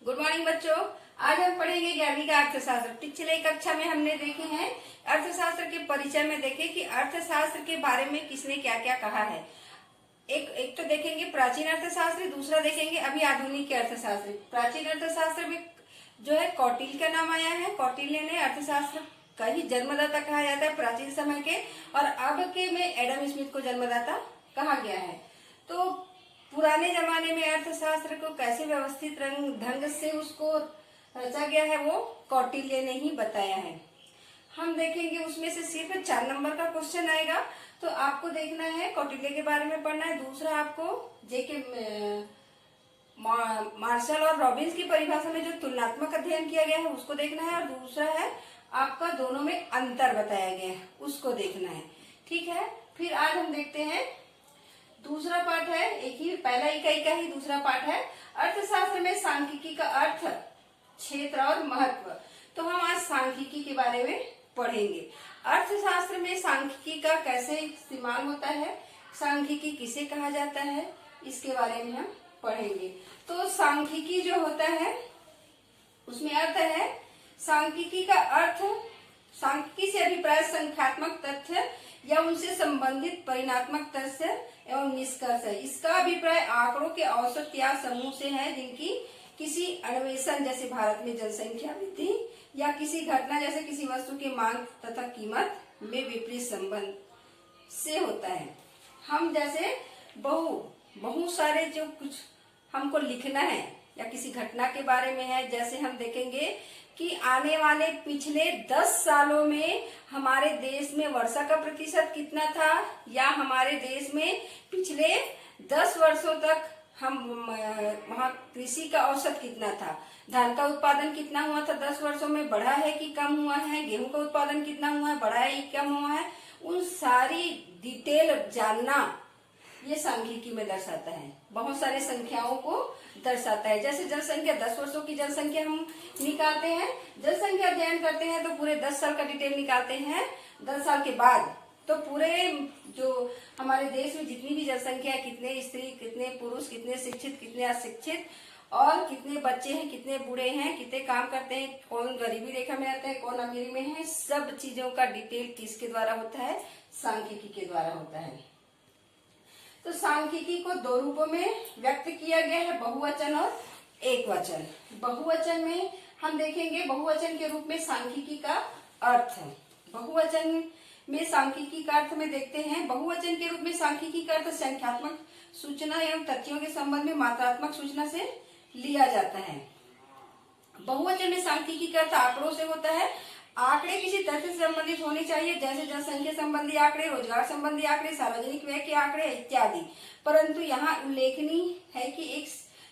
Good morning बच्चों। आज हम पढ़ेंगे 11वीं का अर्थशास्त्र। पिछले कक्षा में हमने देखे हैं अर्थशास्त्र के परिचय में देखे कि अर्थशास्त्र के बारे में किसने क्या क्या कहा है। एक तो देखेंगे प्राचीन अर्थशास्त्र, दूसरा देखेंगे अभी आधुनिक के अर्थशास्त्र। प्राचीन अर्थशास्त्र में जो है कौटिल्य का नाम आया है। कौटिल्य ने अर्थशास्त्र का ही जन्मदाता कहा जाता है प्राचीन समय के, और अब के में एडम स्मिथ को जन्मदाता कहा गया है। तो पुराने जमाने में अर्थशास्त्र को कैसे व्यवस्थित ढंग से उसको रचा गया है वो कौटिल्य ने ही बताया है। हम देखेंगे उसमें से सिर्फ 4 नंबर का क्वेश्चन आएगा, तो आपको देखना है कौटिल्य के बारे में पढ़ना है। दूसरा आपको जेके मार्शल और रॉबिन्स की परिभाषा में जो तुलनात्मक अध्ययन किया गया है उसको देखना है, और दूसरा है आपका दोनों में अंतर बताया गया है उसको देखना है। ठीक है, फिर आज हम देखते हैं दूसरा पाठ है। एक ही पहला इकाई का ही दूसरा पाठ है, अर्थशास्त्र में सांख्यिकी का अर्थ, क्षेत्र और महत्व। तो हम आज सांख्यिकी के बारे में पढ़ेंगे। अर्थशास्त्र में सांख्यिकी का कैसे इस्तेमाल होता है, सांख्यिकी किसे कहा जाता है, इसके बारे में हम पढ़ेंगे। तो सांख्यिकी जो होता है उसमें अर्थ है, सांख्यिकी का अर्थ, सांख्यिकी से अभिप्राय संख्यात्मक तथ्य या उनसे संबंधित परिणात्मक तथ्य एवं निष्कर्ष है। इसका अभिप्राय आंकड़ों के औसत या समूह से है जिनकी किसी अन्वेषण जैसे भारत में जनसंख्या वृद्धि या किसी घटना जैसे किसी वस्तु की मांग तथा कीमत में विपरीत संबंध से होता है। हम जैसे बहुत सारे जो कुछ हमको लिखना है या किसी घटना के बारे में है, जैसे हम देखेंगे कि आने वाले पिछले 10 सालों में हमारे देश में वर्षा का प्रतिशत कितना था, या हमारे देश में पिछले 10 वर्षों तक हम वहाँ कृषि का औसत कितना था, धान का उत्पादन कितना हुआ था 10 वर्षों में, बढ़ा है कि कम हुआ है, गेहूं का उत्पादन कितना हुआ है, बढ़ा है कि कम हुआ है, उन सारी डिटेल जानना ये सांख्यिकी में दर्शाता है। बहुत सारे संख्याओं को दर्शाता है। जैसे जनसंख्या 10 वर्षों की जनसंख्या हम निकालते हैं, जनसंख्या अध्ययन करते हैं तो पूरे 10 साल का डिटेल निकालते हैं। 10 साल के बाद तो पूरे जो हमारे देश में जितनी भी जनसंख्या है, कितने स्त्री, कितने पुरुष, कितने शिक्षित, कितने अशिक्षित, और कितने बच्चे हैं, कितने बूढ़े हैं, कितने काम करते हैं, कौन गरीबी रेखा में रहते हैं, कौन अमीरी में है, सब चीजों का डिटेल किसके द्वारा होता है, सांख्यिकी के द्वारा होता है। तो सांख्यिकी को 2 रूपों में व्यक्त किया गया है, बहुवचन और एकवचन। बहुवचन में हम देखेंगे बहुवचन के रूप में सांख्यिकी का अर्थ है। बहुवचन में सांख्यिकी का अर्थ में देखते हैं, बहुवचन के रूप में सांख्यिकी का अर्थ संख्यात्मक सूचना एवं तथ्यों के संबंध में मात्रात्मक सूचना से लिया जाता है। बहुवचन में सांख्यिकी का अर्थ आंकड़ों से होता है। आंकड़े किसी तथ्य से संबंधित होने चाहिए, जैसे जनसंख्या संबंधी आंकड़े, रोजगार संबंधी आंकड़े, सार्वजनिक व्यय के आंकड़े इत्यादि। परंतु यहाँ उल्लेखनीय है कि एक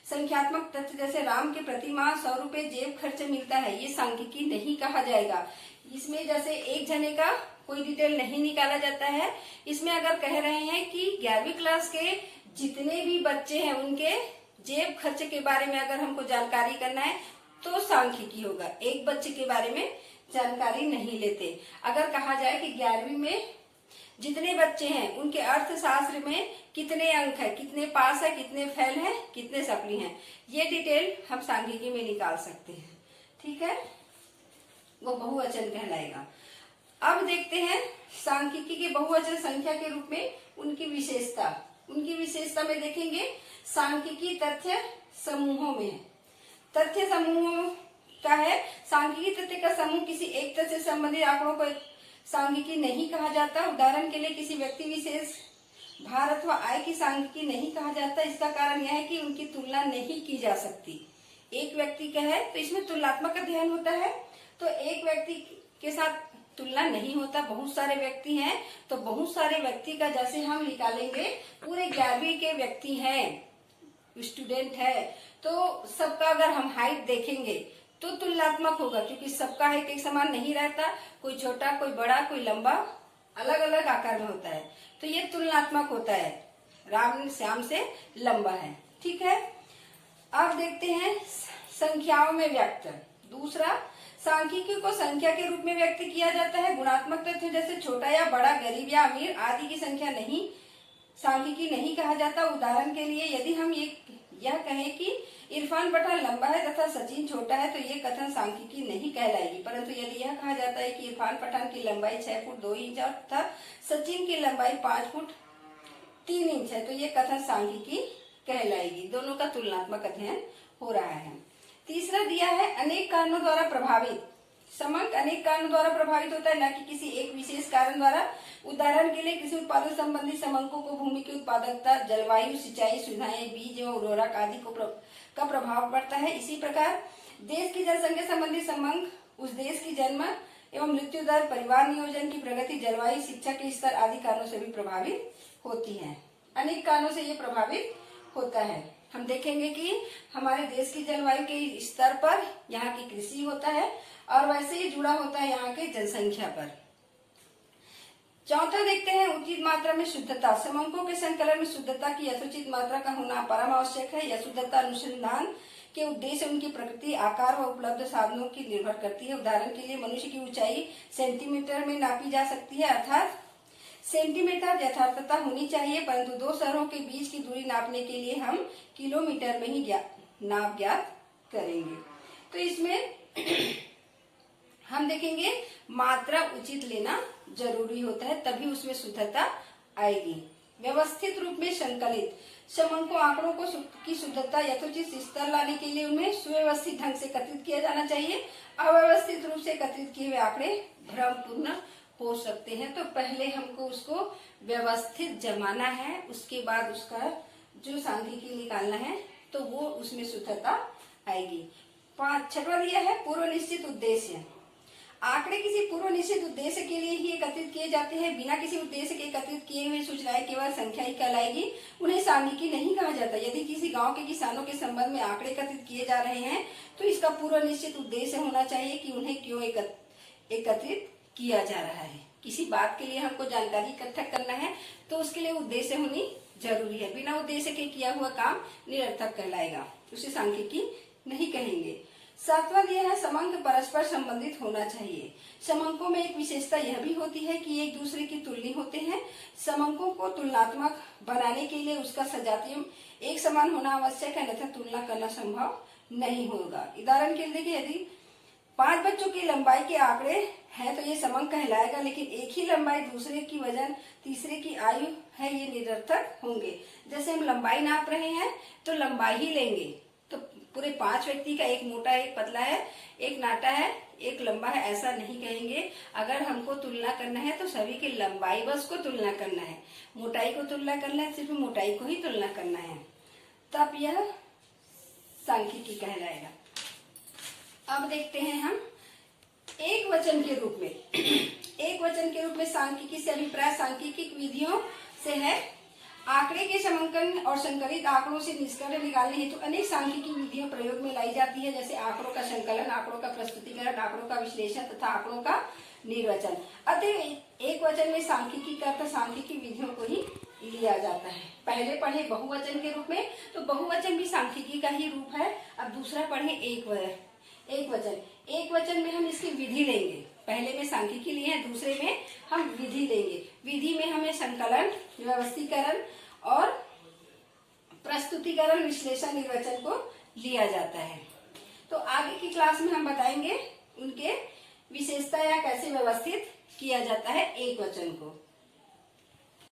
संख्यात्मक तथ्य जैसे राम के प्रति माह 100 रुपए जेब खर्च मिलता है, ये सांख्यिकी नहीं कहा जाएगा। इसमें जैसे एक जने का कोई डिटेल नहीं निकाला जाता है। इसमें अगर कह रहे हैं कि 11वीं क्लास के जितने भी बच्चे हैं उनके जेब खर्च के बारे में अगर हमको जानकारी करना है तो सांख्यिकी होगा। एक बच्चे के बारे में जानकारी नहीं लेते। अगर कहा जाए कि 11वीं में जितने बच्चे हैं उनके अर्थशास्त्र में कितने अंक है, कितने पास है, कितने फेल है, कितने सप्ली हैं, ये डिटेल हम सांख्यिकी में निकाल सकते हैं। ठीक है, वो बहुवचन कहलाएगा। अब देखते हैं सांख्यिकी के बहुवचन संख्या के रूप में उनकी विशेषता। उनकी विशेषता में देखेंगे सांख्यिकी तथ्य समूहों में है। तथ्य समूहों का है, सांख्यिकी तथ्य का समूह किसी एक तथ्य से संबंधित आंकड़ों को सांख्यिकी नहीं कहा जाता। उदाहरण के लिए किसी व्यक्ति विशेष भार अथवा आय की सांख्यिकी नहीं कहा जाता। इसका कारण यह है कि उनकी तुलना नहीं की जा सकती। एक व्यक्ति का है तो इसमें तुलनात्मक अध्ययन होता है, तो एक व्यक्ति के साथ तुलना नहीं होता। बहुत सारे व्यक्ति हैं तो बहुत सारे व्यक्ति का जैसे हम निकालेंगे, पूरे 11वीं के व्यक्ति हैं, स्टूडेंट है, तो सबका अगर हम हाइट देखेंगे तो तुलनात्मक होगा, क्योंकि सबका हाइट एक समान नहीं रहता। कोई छोटा, कोई बड़ा, कोई लंबा, अलग अलग आकार में होता है, तो ये तुलनात्मक होता है। राम श्याम से लंबा है। ठीक है, अब देखते हैं संख्याओं में व्यक्त। दूसरा, सांख्यिकी को संख्या के रूप में व्यक्त किया जाता है। गुणात्मक तथ्य जैसे छोटा या बड़ा, गरीब या अमीर आदि की संख्या नहीं सांख्यिकी नहीं कहा जाता। उदाहरण के लिए यदि हम यह कहें कि इरफान पठान लंबा है तथा सचिन छोटा है तो ये कथन सांख्यिकी नहीं कहलाएगी। परंतु यदि यह कहा जाता है कि इरफान पठान की लंबाई 6 फुट 2 इंच और तथा सचिन की लंबाई 5 फुट 3 इंच है तो ये कथन सांख्यिकी कहलाएगी। दोनों का तुलनात्मक अध्ययन हो रहा है। तीसरा दिया है अनेक कारणों द्वारा प्रभावित। समंक अनेक कारणों द्वारा प्रभावित होता है, न कि किसी एक विशेष कारण द्वारा। उदाहरण के लिए कृषि उत्पादन संबंधी समंकों को भूमि की उत्पादकता, जलवायु, सिंचाई सुविधाएं, बीज एवं उर्वरक आदि का प्रभाव पड़ता है। इसी प्रकार देश की जनसंख्या संबंधी समंक उस देश की जन्म एवं मृत्यु दर, परिवार नियोजन की प्रगति, जलवायु, शिक्षा के स्तर आदि कारणों से भी प्रभावित होती है। अनेक कारणों से ये प्रभावित होता है। हम देखेंगे कि हमारे देश की जलवायु के स्तर पर यहाँ की कृषि होता है और वैसे ही जुड़ा होता है यहाँ के जनसंख्या पर। चौथा देखते हैं उचित मात्रा में शुद्धता। समंकों के संकलन में शुद्धता की यथोचित मात्रा का होना परम आवश्यक है। यह शुद्धता अनुसंधान के उद्देश्य, उनकी प्रकृति, आकार व उपलब्ध साधनों की निर्भर करती है। उदाहरण के लिए मनुष्य की ऊंचाई सेंटीमीटर में नापी जा सकती है, अर्थात सेंटीमीटर यथार्थता होनी चाहिए, परंतु दो शहरों के बीच की दूरी नापने के लिए हम किलोमीटर में ही नाप ज्ञात करेंगे। तो इसमें हम देखेंगे मात्रा उचित लेना जरूरी होता है, तभी उसमें शुद्धता आएगी। व्यवस्थित रूप में संकलित। समंकों आंकड़ों को की शुद्धता यथोचित स्तर लाने के लिए उन्हें सुव्यवस्थित ढंग से एकत्रित किया जाना चाहिए। अव्यवस्थित रूप से एकत्रित किए हुए आंकड़े भ्रमपूर्ण हो सकते हैं। तो पहले हमको उसको व्यवस्थित जमाना है, उसके बाद उसका जो सांख्यिकी निकालना है तो वो उसमें शुद्धता आएगी। छठवां दिया है पूर्व निश्चित उद्देश्य। आंकड़े किसी पूर्व निश्चित उद्देश्य के लिए ही एकत्रित किए जाते हैं। बिना किसी उद्देश्य के एकत्रित किए हुए सूचनाएं केवल संख्या ही कहलाएगी, उन्हें सांख्यिकी नहीं कहा जाता। यदि किसी गांव के किसानों के संबंध में आंकड़े एकत्रित किए जा रहे हैं तो इसका पूर्व निश्चित उद्देश्य होना चाहिए कि उन्हें क्यों एकत्रित किया जा रहा है। किसी बात के लिए हमको जानकारी इकट्ठा करना है तो उसके लिए उद्देश्य होनी जरूरी है। बिना उद्देश्य के किया हुआ काम निरर्थक कहलाएगा, उसे सांख्यिकी नहीं कहेंगे। सातवां दिया है समंक परस्पर संबंधित होना चाहिए। समंकों में एक विशेषता यह भी होती है कि एक दूसरे की तुलनीय होते हैं। समंकों को तुलनात्मक बनाने के लिए उसका सजातीय एक समान होना आवश्यक है, अन्यथा तुलना करना संभव नहीं होगा। उदाहरण के लिए देखिए, यदि 5 बच्चों की लंबाई के आंकड़े हैं तो ये समंक कहलाएगा, लेकिन एक ही लंबाई दूसरे की वजन, तीसरे की आयु है, ये निरर्थक होंगे। जैसे हम लंबाई नाप रहे हैं तो लंबाई ही लेंगे, तो पूरे 5 व्यक्ति का एक मोटा, एक पतला है, एक नाटा है, एक लंबा है, ऐसा नहीं कहेंगे। अगर हमको तुलना करना है तो सभी की लंबाई बस को तुलना करना है, मोटाई को तुलना करना है, सिर्फ मोटाई को ही तुलना करना है, तब यह सांख्यिकी कहलाएगा। अब देखते हैं हम एक वचन के रूप में। एक वचन के रूप में सांख्यिकी से अभिप्राय सांख्यिकी विधियों से है। आंकड़े के समंकन और संकलित आंकड़ों से निष्कर्ष निकालने हेतु अनेक सांख्यिकी विधियां प्रयोग में लाई जाती है, जैसे आंकड़ों का संकलन, आंकड़ों का प्रस्तुतिकरण, आंकड़ों का विश्लेषण तथा आंकड़ों का निर्वचन। अतः एक वचन में सांख्यिकी का अर्थ सांख्यिकी विधियों को ही लिया जाता है। पहले पढ़े बहुवचन के रूप में, तो बहुवचन भी सांख्यिकी का ही रूप है। अब दूसरा पढ़े एक वचन। एक वचन में हम इसकी विधि लेंगे। पहले में सांख्यिकी लिए हैं, दूसरे में हम विधि लेंगे। विधि में हमें संकलन, व्यवस्थीकरण और प्रस्तुतिकरण, विश्लेषण, निर्वचन को लिया जाता है। तो आगे की क्लास में हम बताएंगे उनके विशेषता या कैसे व्यवस्थित किया जाता है एक वचन को।